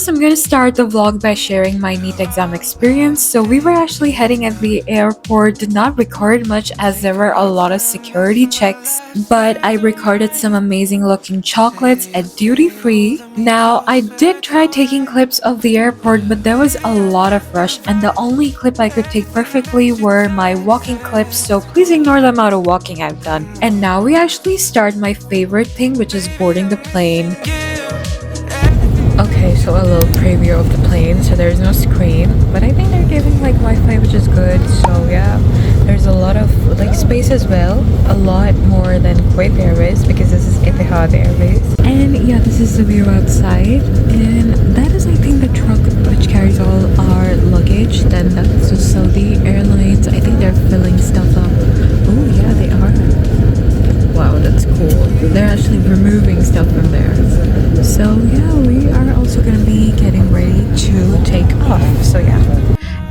course, I'm gonna start the vlog by sharing my NEET exam experience. So we were actually heading at the airport, did not record much as there were a lot of security checks, but I recorded some amazing looking chocolates at duty free. Now, I did try taking clips of the airport, but there was a lot of rush and the only clip I could take perfectly were my walking clips, so please ignore the amount of walking I've done. And now we actually start my favorite thing, which is boarding the plane. Okay, so a little preview of the plane. So there's no screen, but I think they're giving like Wi-Fi, which is good. So yeah, there's a lot of like space as well, a lot more than Kuwait Airways because this is Etihad Airways. And yeah, this is the view outside, and that is I think the truck which carries all our luggage. Then that's the Saudi Airlines. I think they're filling stuff up. Oh yeah, they are. Wow, that's cool. They're actually removing stuff from there. So yeah, we are also gonna be getting ready to take off. So yeah.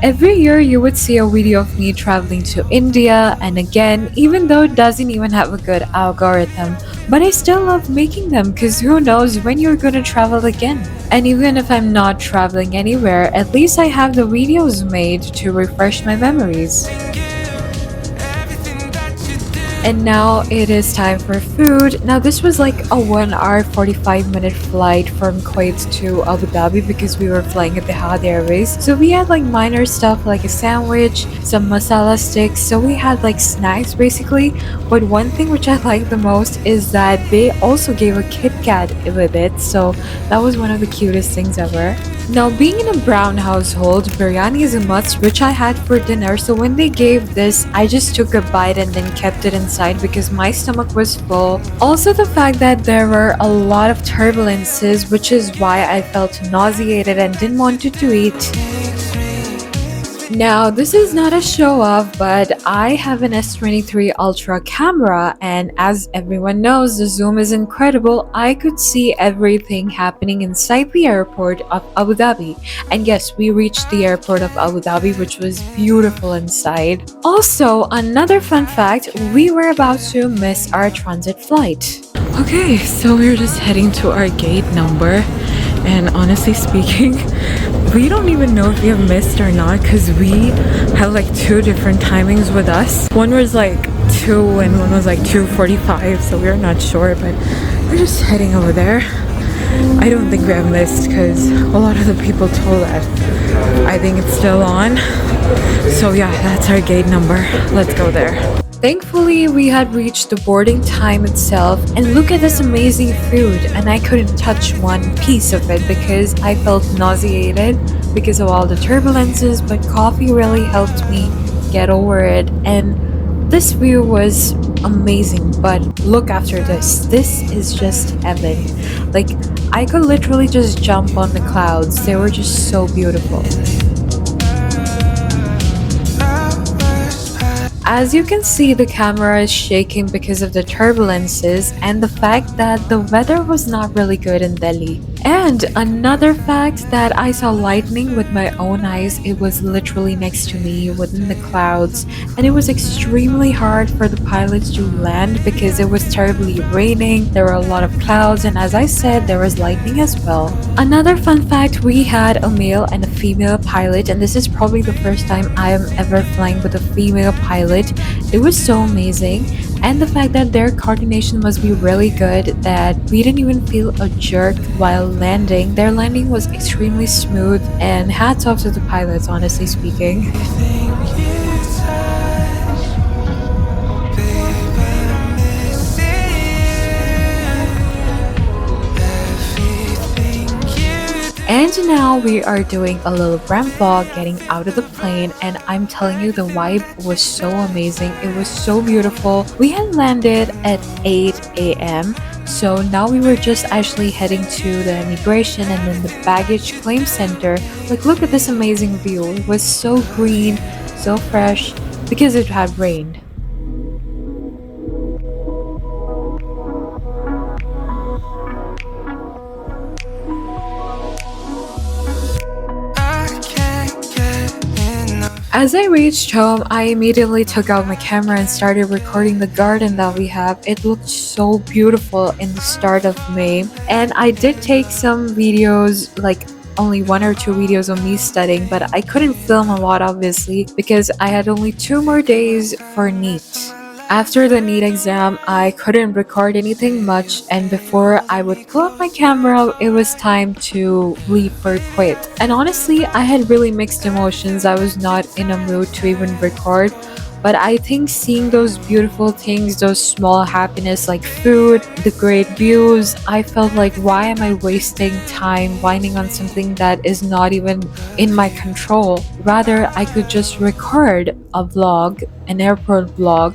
Every year you would see a video of me traveling to India, and again, even though it doesn't even have a good algorithm, but I still love making them because who knows when you're gonna travel again. And even if I'm not traveling anywhere, at least I have the videos made to refresh my memories. And now it is time for food. Now this was like a 1 hour 45-minute flight from Kuwait to Abu Dhabi because we were flying at the Etihad Airways. So we had like minor stuff like a sandwich, some masala sticks. So we had like snacks basically. But one thing which I like the most is that they also gave a Kit Kat with it. So that was one of the cutest things ever. Now being in a brown household, biryani is a must, which I had for dinner. So when they gave this, I just took a bite and then kept it inside because my stomach was full. Also the fact that there were a lot of turbulences, which is why I felt nauseated and didn't want to eat. Now, this is not a show off, but I have an S23 Ultra camera, and as everyone knows, the zoom is incredible. I could see everything happening inside the airport of Abu Dhabi. And yes, we reached the airport of Abu Dhabi, which was beautiful inside. Also, another fun fact, we were about to miss our transit flight. Okay, so we're just heading to our gate number, and honestly speaking, we don't even know if we have missed or not because we have like two different timings with us. One was like 2 and one was like 2:45, so we're not sure, but we're just heading over there. I don't think we have missed because a lot of the people told us. I think it's still on. So yeah, that's our gate number. Let's go there. Thankfully, we had reached the boarding time itself, and look at this amazing food, and I couldn't touch one piece of it because I felt nauseated because of all the turbulences, but coffee really helped me get over it, and this view was amazing. But look after this is just heaven. Like, I could literally just jump on the clouds. They were just so beautiful. As you can see, the camera is shaking because of the turbulences and the fact that the weather was not really good in Delhi. And another fact that I saw lightning with my own eyes. It was literally next to me within the clouds, and it was extremely hard for the pilots to land because it was terribly raining. There were a lot of clouds, and as I said, there was lightning as well. Another fun fact, we had a male and a female pilot, and this is probably the first time I am ever flying with a female pilot. It was so amazing, and the fact that their coordination must be really good, that we didn't even feel a jerk while landing. Their landing was extremely smooth, and hats off to the pilots, honestly speaking. And now we are doing a little ramp vlog getting out of the plane, and I'm telling you, the vibe was so amazing. It was so beautiful. We had landed at 8 a.m. So now we were just actually heading to the immigration and then the baggage claim center. Like, look at this amazing view. It was so green, so fresh because it had rained. As I reached home, I immediately took out my camera and started recording the garden that we have. It looked so beautiful in the start of May, and I did take some videos like only 1 or 2 videos of me studying, but I couldn't film a lot obviously because I had only 2 more days for NEET. After the NEET exam, I couldn't record anything much, and before I would pull up my camera, it was time to leave for quit. And honestly, I had really mixed emotions. I was not in a mood to even record. But I think seeing those beautiful things, those small happiness like food, the great views, I felt like, why am I wasting time whining on something that is not even in my control? Rather, I could just record a vlog, an airport vlog,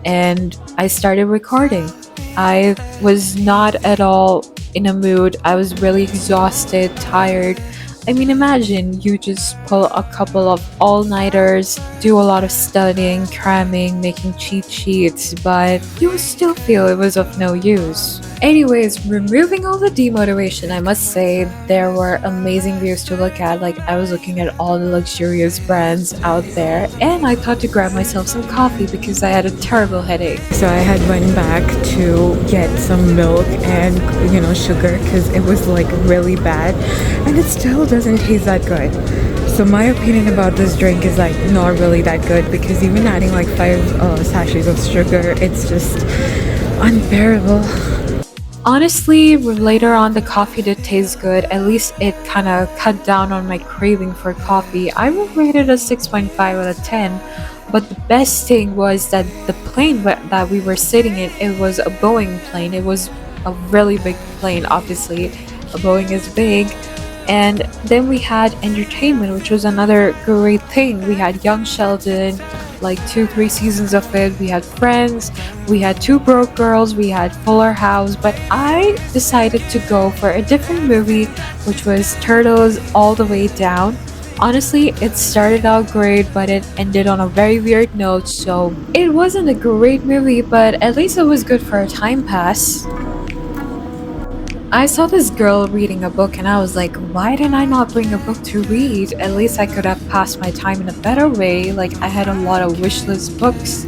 and I started recording. I was not at all in a mood. I was really exhausted, tired. I mean, imagine you just pull a couple of all-nighters, do a lot of studying, cramming, making cheat sheets, but you would still feel it was of no use. Anyways, removing all the demotivation, I must say there were amazing views to look at. Like, I was looking at all the luxurious brands out there, and I thought to grab myself some coffee because I had a terrible headache. So I had went back to get some milk and sugar because it was like really bad, and it still doesn't taste that good. So my opinion about this drink is like not really that good because even adding like 5 sachets of sugar, it's just unbearable. Honestly, later on the coffee did taste good. At least it kind of cut down on my craving for coffee. I would rate it a 6.5 out of 10. But the best thing was that the plane that we were sitting in, it was a Boeing plane. It was a really big plane, obviously. A Boeing is big. And then we had entertainment, which was another great thing. We had Young Sheldon, like 2-3 seasons of it. We had Friends, we had Two Broke Girls, we had Fuller House. But I decided to go for a different movie, which was Turtles All the Way Down. Honestly, it started out great, but it ended on a very weird note, so it wasn't a great movie, but at least it was good for a time pass. I saw this girl reading a book and I was like, why didn't I not bring a book to read? At least I could have passed my time in a better way. Like, I had a lot of wishlist books.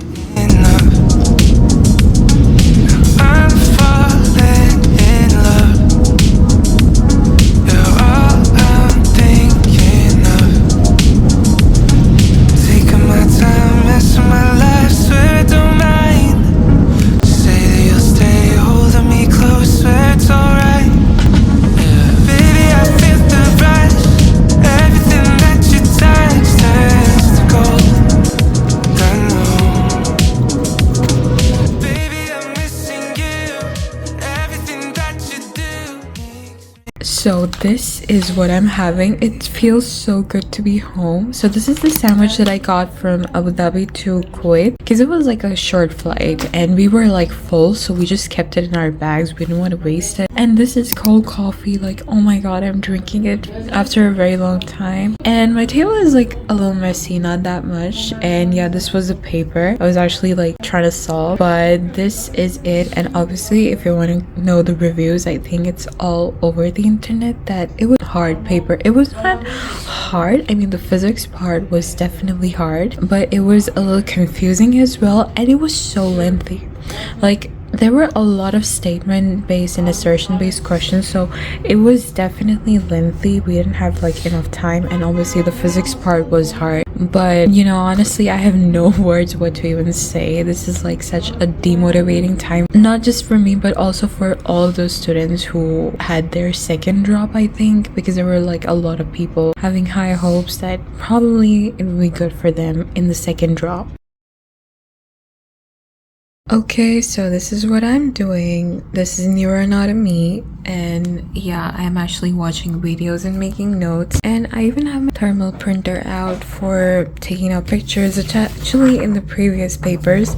So this is what I'm having. It feels so good to be home. So this is the sandwich that I got from Abu Dhabi to Kuwait because it was like a short flight and we were like full, so we just kept it in our bags. We didn't want to waste it. And this is cold coffee. Like, oh my god, I'm drinking it after a very long time. And my table is like a little messy, not that much. And yeah, this was a paper I was actually like trying to solve, but this is it. And obviously, if you want to know the reviews, I think it's all over the internet that it was hard paper. It was not hard. I mean, the physics part was definitely hard, but it was a little confusing as well, and it was so lengthy. Like, there were a lot of statement based and assertion based questions, so it was definitely lengthy. We didn't have like enough time, and obviously the physics part was hard. But honestly, I have no words what to even say. This is like such a demotivating time, not just for me but also for all of those students who had their second drop, I think, because there were like a lot of people having high hopes that probably it would be good for them in the second drop. Okay, so this is what I'm doing. This is Near or Not a Me, and yeah, I'm actually watching videos and making notes, and I even have my thermal printer out for taking out pictures. It's actually in the previous papers.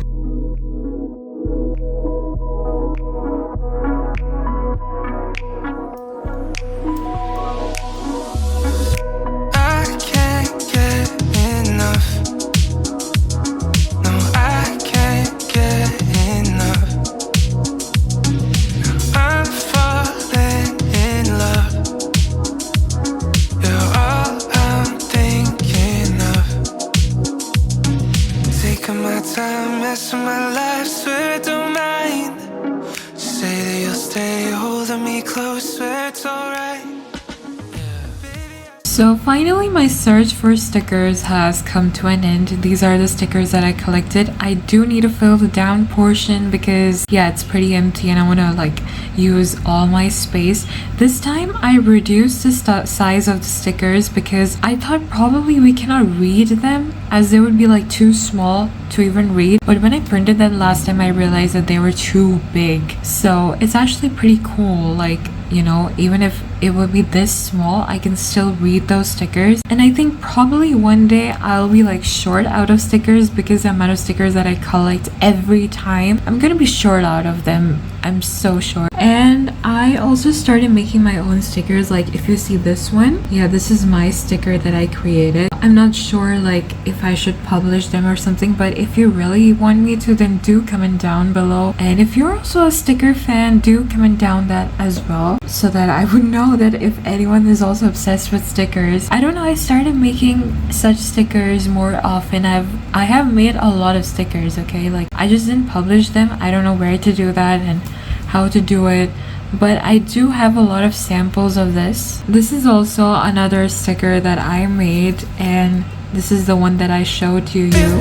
So finally my search for stickers has come to an end. These are the stickers that I collected. I do need to fill the down portion because yeah, it's pretty empty and I want to like use all my space. This time I reduced the size of the stickers because I thought probably we cannot read them as they would be like too small to even read. But when I printed them last time I realized that they were too big. So it's actually pretty cool, like, you know, even if it would be this small, I can still read those stickers. And I think probably one day I'll be like short out of stickers because the amount of stickers that I collect every time, I'm gonna be short out of them. I'm so short. And I also started making my own stickers. Like if you see this one, yeah, this is my sticker that I created. I'm not sure like if I should publish them or something, but if you really want me to, then do comment down below. And if you're also a sticker fan, do comment down that as well, so that I would know that if anyone is also obsessed with stickers. I don't know, I started making such stickers more often. I have made a lot of stickers, okay? Like I just didn't publish them. I don't know where to do that and how to do it, but I do have a lot of samples of this. This is also another sticker that I made, and this is the one that I showed to you.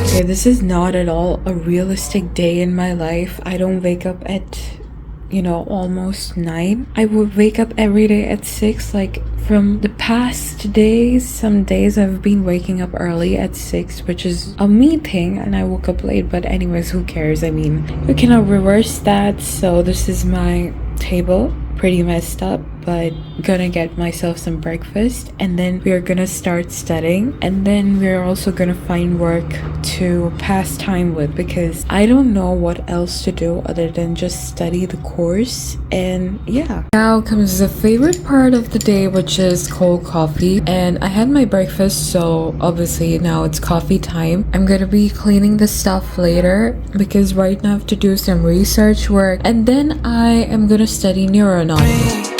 Okay, this is not at all a realistic day in my life. I don't wake up at, you know, almost 9. I would wake up every day at 6. Like from the past days, some days I've been waking up early at 6, which is a me thing, and I woke up late. But anyways, who cares? I mean, we cannot reverse that. So this is my table, pretty messed up, but gonna get myself some breakfast, and then we're gonna start studying, and then we're also gonna find work to pass time with because I don't know what else to do other than just study the course. And yeah, now comes the favorite part of the day, which is cold coffee. And I had my breakfast, so obviously now it's coffee time. I'm gonna be cleaning the stuff later because right now I have to do some research work, and then I am gonna study neuroanatomy.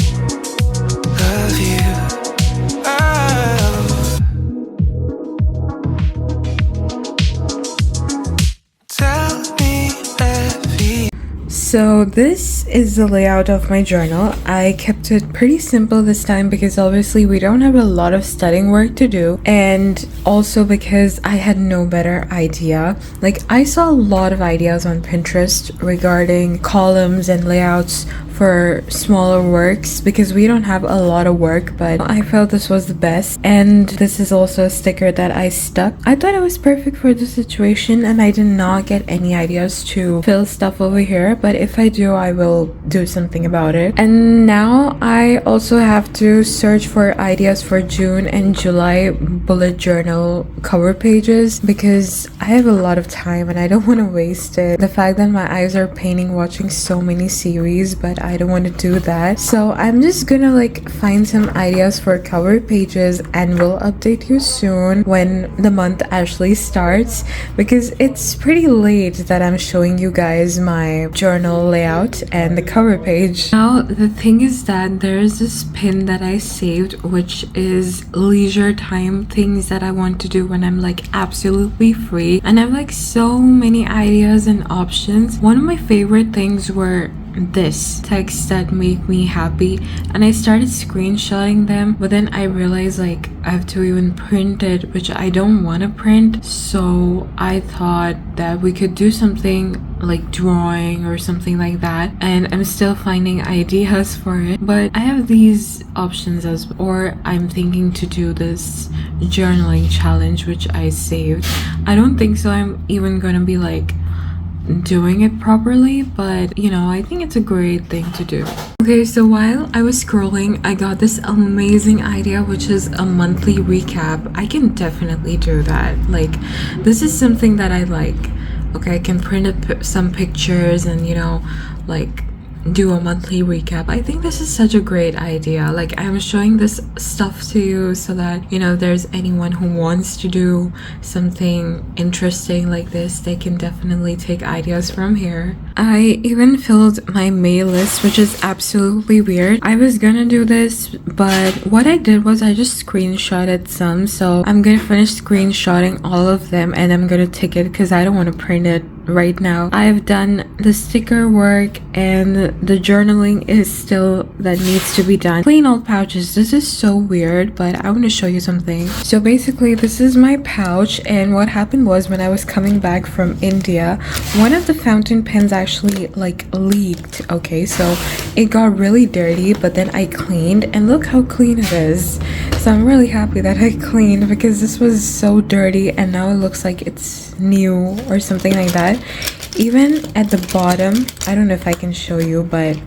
So this is the layout of my journal. I kept it pretty simple this time because obviously we don't have a lot of studying work to do, and also because I had no better idea. Like I saw a lot of ideas on Pinterest regarding columns and layouts for smaller works because we don't have a lot of work, but I felt this was the best. And this is also a sticker that I stuck. I thought it was perfect for the situation, and I did not get any ideas to fill stuff over here, but if I do, I will do something about it. And now I also have to search for ideas for June and July bullet journal cover pages because I have a lot of time and I don't want to waste it. The fact that my eyes are paining watching so many series, but I don't want to do that. So I'm just gonna like find some ideas for cover pages, and will update you soon when the month actually starts, because it's pretty late that I'm showing you guys my journal layout and the cover page. Now the thing is that there's this pin that I saved, which is leisure time things that I want to do when I'm like absolutely free, and I have like so many ideas and options. One of my favorite things were this texts that make me happy, and I started screenshotting them, but then I realized like I have to even print it, which I don't want to print. So I thought that we could do something like drawing or something like that, and I'm still finding ideas for it. But I have these options as well. Or I'm thinking to do this journaling challenge, which I saved. I don't think so I'm even gonna be like doing it properly, but you know, I think it's a great thing to do. Okay, so while I was scrolling, I got this amazing idea, which is a monthly recap. I can definitely do that. Like, this is something that I like. Okay, I can print some pictures and, you know, like do a monthly recap. I think this is such a great idea. Like, I'm showing this stuff to you so that, you know, there's anyone who wants to do something interesting like this, they can definitely take ideas from here. I even filled my mail list, which is absolutely weird. I was gonna do this, but what I did was I just screenshotted some. So I'm gonna finish screenshotting all of them and I'm gonna tick it because I don't want to print it right now. I've done the sticker work and the journaling is still that needs to be done. Plain old pouches. This is so weird, but I want to show you something. So basically this is my pouch, and what happened was when I was coming back from India, one of the fountain pens actually like leaked. Okay, so it got really dirty, but then I cleaned and look how clean it is. So I'm really happy that I cleaned because this was so dirty and now it looks like it's new or something like that. Even at the bottom, I don't know if I can show you, but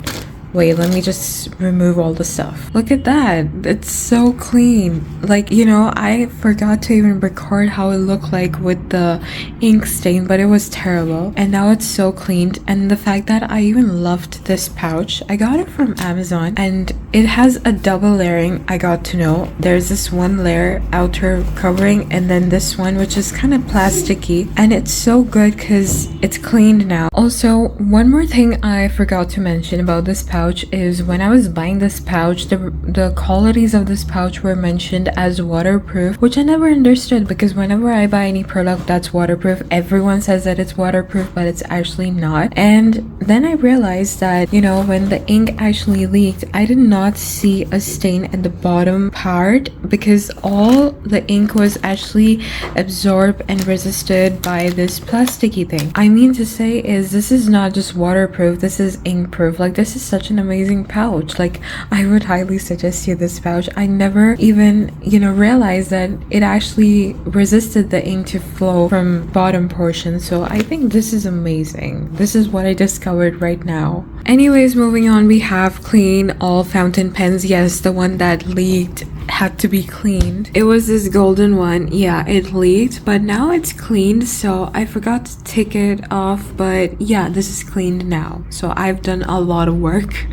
wait, let me just remove all the stuff. Look at that. It's so clean. Like, you know, I forgot to even record how it looked like with the ink stain, but it was terrible. And now it's so cleaned. And the fact that I even loved this pouch, I got it from Amazon and it has a double layering. I got to know there's this one layer outer covering and then this one which is kind of plasticky, and it's so good because it's cleaned now. Also, one more thing I forgot to mention about this pouch is when I was buying this pouch, the qualities of this pouch were mentioned as waterproof, which I never understood because whenever I buy any product that's waterproof, everyone says that it's waterproof, but it's actually not. And then I realized that, you know, when the ink actually leaked, I did not see a stain at the bottom part because all the ink was actually absorbed and resisted by this plasticky thing. I mean to say is this is not just waterproof, this is ink proof. Like, this is such an amazing pouch. Like, I would highly suggest you this pouch. I never even, you know, realized that it actually resisted the ink to flow from bottom portion. So I think this is amazing. This is what I discovered right now. Anyways, moving on, we have clean all fountain pens. Yes, the one that leaked had to be cleaned. It was this golden one. Yeah, it leaked, but now it's cleaned, so I forgot to take it off, but yeah, this is cleaned now. So I've done a lot of work.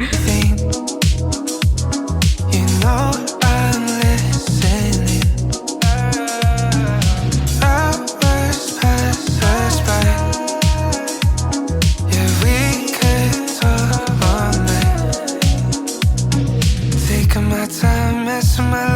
My time, messing my